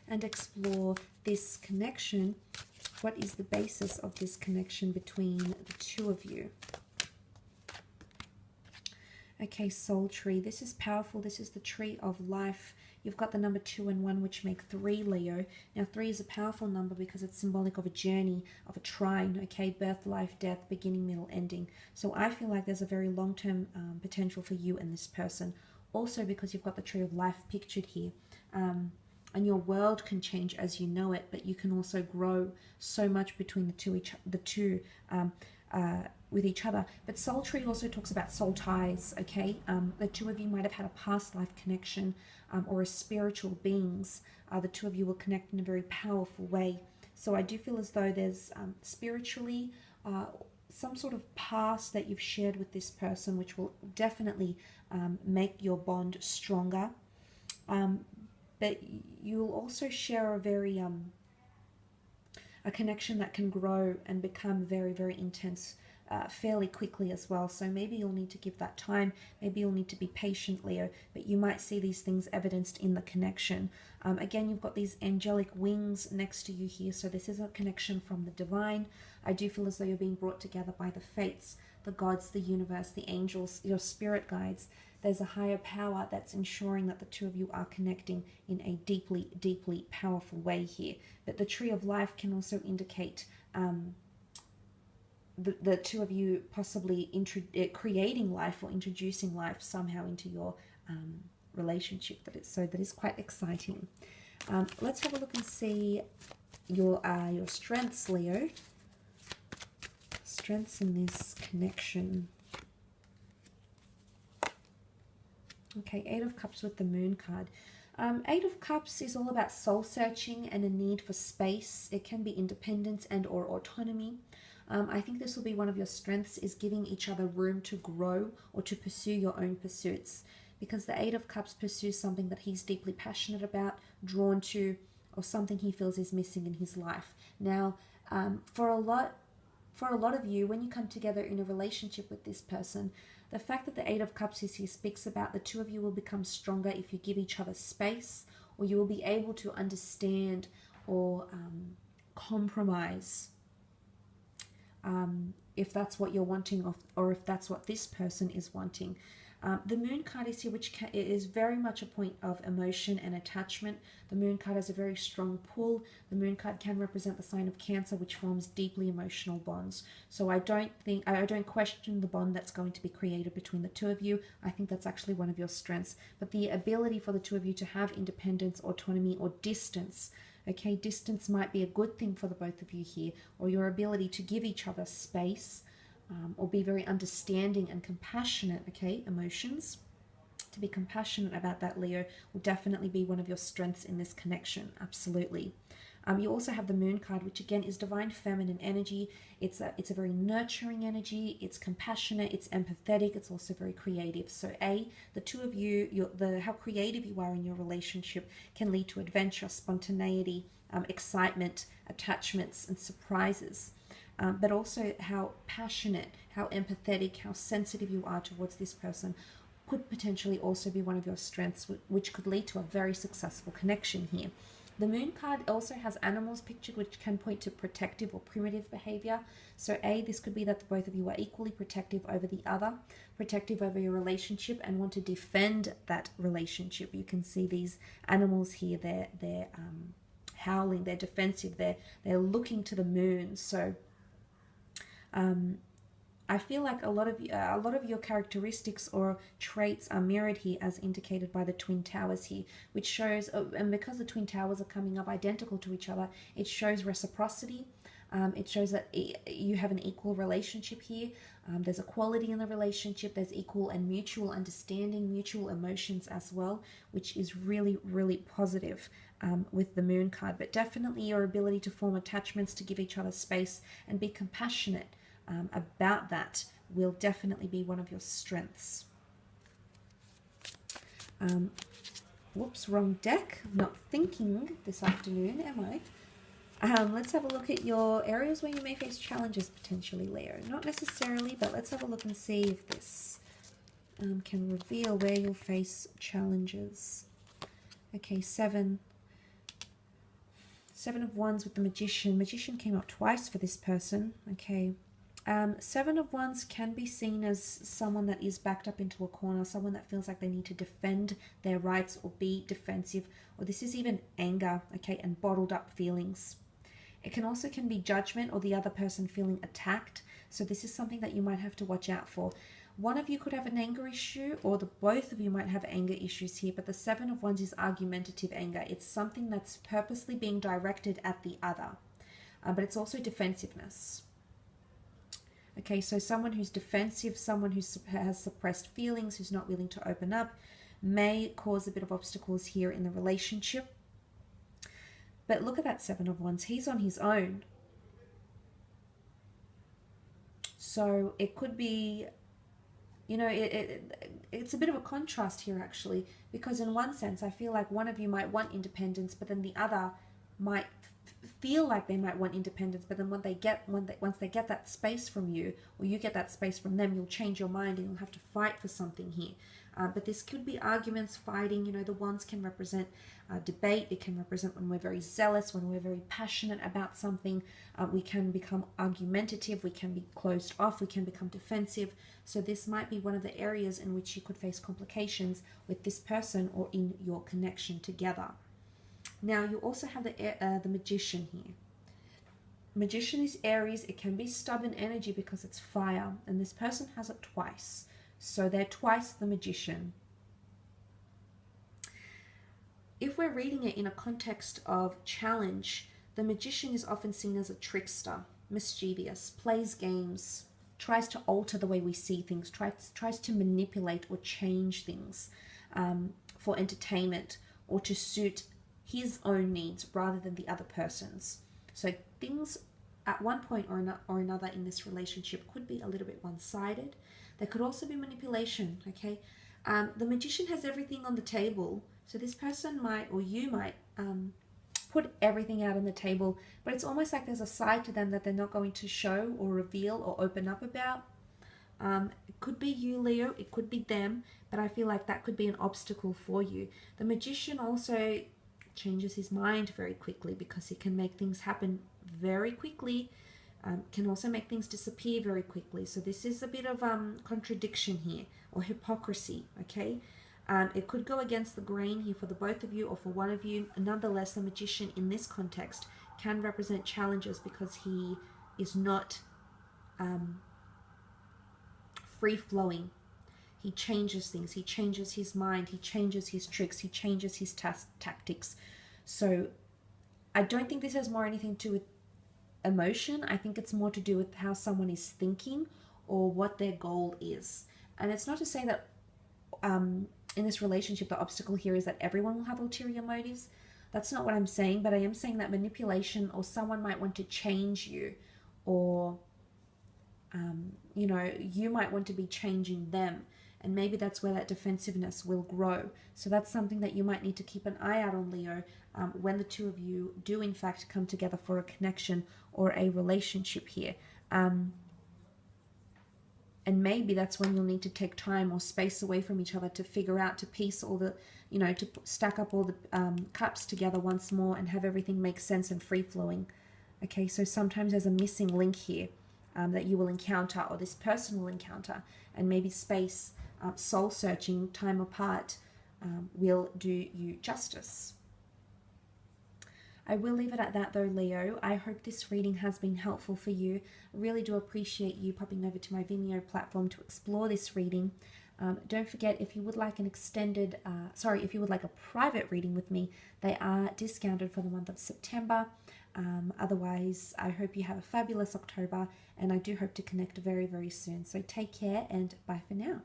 and explore this connection. What is the basis of this connection between the two of you? Okay, soul tree. This is powerful. This is the tree of life. You've got the number 2 and 1, which make 3, Leo. Now, 3 is a powerful number because it's symbolic of a journey, of a trine, okay? Birth, life, death, beginning, middle, ending. So I feel like there's a very long-term potential for you and this person. Also because you've got the tree of life pictured here. And your world can change as you know it, but you can also grow so much between the two with each other. But soul tree also talks about soul ties, okay? The two of you might have had a past life connection or as spiritual beings. The two of you will connect in a very powerful way. So I do feel as though there's spiritually some sort of past that you've shared with this person, which will definitely make your bond stronger. But you'll also share a very a connection that can grow and become very, very intense fairly quickly as well. So maybe you'll need to give that time. Maybe you'll need to be patient, Leo, but you might see these things evidenced in the connection. Again, you've got these angelic wings next to you here. So this is a connection from the divine. I do feel as though you're being brought together by the fates, the gods, the universe, the angels, your spirit guides. There's a higher power that's ensuring that the two of you are connecting in a deeply, deeply powerful way here. But the tree of life can also indicate the two of you possibly creating life or introducing life somehow into your relationship. That is quite exciting. Let's have a look and see your strengths, Leo. Strengths in this connection. Okay, 8 of Cups with the Moon card. 8 of Cups is all about soul searching and a need for space. It can be independence and or autonomy. I think this will be one of your strengths, is giving each other room to grow or to pursue your own pursuits. Because the 8 of Cups pursues something that he's deeply passionate about, drawn to, or something he feels is missing in his life. Now, for a lot of you, when you come together in a relationship with this person, the fact that the 8 of Cups is here speaks about the two of you will become stronger if you give each other space, or you will be able to understand or compromise if that's what you're wanting, or if that's what this person is wanting. The Moon card is here, which is very much a point of emotion and attachment. The Moon card has a very strong pull. The Moon card can represent the sign of Cancer, which forms deeply emotional bonds. So I don't question the bond that's going to be created between the two of you. I think that's actually one of your strengths. But the ability for the two of you to have independence, autonomy, or distance. Okay, distance might be a good thing for the both of you here, or your ability to give each other space. Or be very understanding and compassionate, okay, emotions. To be compassionate about that, Leo, will definitely be one of your strengths in this connection, absolutely. You also have the Moon card, which again is divine feminine energy. It's a very nurturing energy, it's compassionate, it's empathetic, it's also very creative. So the two of you, how creative you are in your relationship can lead to adventure, spontaneity, excitement, attachments, and surprises. But also how passionate, how empathetic, how sensitive you are towards this person could potentially also be one of your strengths, which could lead to a very successful connection here. The Moon card also has animals pictured, which can point to protective or primitive behavior. So this could be that the both of you are equally protective over the other, protective over your relationship, and want to defend that relationship. You can see these animals here, they're howling, they're defensive, they're looking to the moon. So I feel like a lot of your characteristics or traits are mirrored here, as indicated by the Twin Towers here, which shows, and because the Twin Towers are coming up identical to each other, it shows reciprocity. It shows that you have an equal relationship here. There's equality in the relationship. There's equal and mutual understanding, mutual emotions as well, which is really, really positive with the Moon card. But definitely your ability to form attachments, to give each other space and be compassionate about that will definitely be one of your strengths. Whoops, wrong deck. Not thinking this afternoon, am I? Let's have a look at your areas where you may face challenges potentially, Leo. Not necessarily, but let's have a look and see if this can reveal where you'll face challenges. Okay, 7 Seven of Wands with the Magician. Magician came up twice for this person. Okay. Seven of Wands can be seen as someone that is backed up into a corner, someone that feels like they need to defend their rights or be defensive, or this is even anger, okay, and bottled up feelings. It can be judgment or the other person feeling attacked. So this is something that you might have to watch out for. One of you could have an anger issue, or the both of you might have anger issues here, but the Seven of Wands is argumentative anger. It's something that's purposely being directed at the other, but it's also defensiveness. Okay, so someone who's defensive, someone who has suppressed feelings, who's not willing to open up, may cause a bit of obstacles here in the relationship. But look at that Seven of Wands. He's on his own. So it could be, you know, it's a bit of a contrast here, actually, because in one sense, I feel like one of you might want independence, but then the other might feel like they might want independence, but then once they get that space from you, or you get that space from them, you'll change your mind and you'll have to fight for something here. But this could be arguments, fighting. You know, the Wands can represent debate. It can represent when we're very zealous, when we're very passionate about something. We can become argumentative, we can be closed off, we can become defensive. So this might be one of the areas in which you could face complications with this person or in your connection together. Now, you also have the Magician here. Magician is Aries. It can be stubborn energy because it's fire, and this person has it twice. So they're twice the Magician. If we're reading it in a context of challenge, the Magician is often seen as a trickster, mischievous, plays games, tries to alter the way we see things, tries to manipulate or change things for entertainment or to suit his own needs rather than the other person's. So things at one point or another in this relationship could be a little bit one-sided. There could also be manipulation, okay? The Magician has everything on the table. So this person might, or you might, put everything out on the table, but it's almost like there's a side to them that they're not going to show or reveal or open up about. It could be you, Leo. It could be them, but I feel like that could be an obstacle for you. The Magician also changes his mind very quickly because he can make things happen very quickly, can also make things disappear very quickly. So this is a bit of contradiction here, or hypocrisy, okay? It could go against the grain here for the both of you or for one of you. Nonetheless, the Magician in this context can represent challenges because he is not free-flowing. He changes things. He changes his mind. He changes his tricks. He changes his tactics. So I don't think this has more anything to do with emotion. I think it's more to do with how someone is thinking or what their goal is. And it's not to say that in this relationship, the obstacle here is that everyone will have ulterior motives. That's not what I'm saying, but I am saying that manipulation, or someone might want to change you, or you know, you might want to be changing them. And maybe that's where that defensiveness will grow. So that's something that you might need to keep an eye out on, Leo, when the two of you do in fact come together for a connection or a relationship here. And maybe that's when you'll need to take time or space away from each other to figure out, to piece all the, you know, to stack up all the cups together once more and have everything make sense and free-flowing. Okay, so sometimes there's a missing link here that you will encounter, or this person will encounter, and maybe space, soul-searching, time apart will do you justice. I will leave it at that though, Leo. I hope this reading has been helpful for you. I really do appreciate you popping over to my Vimeo platform to explore this reading. Don't forget, if you would like an extended, if you would like a private reading with me, they are discounted for the month of September. Otherwise, I hope you have a fabulous October, and I do hope to connect very, very soon. So take care, and bye for now.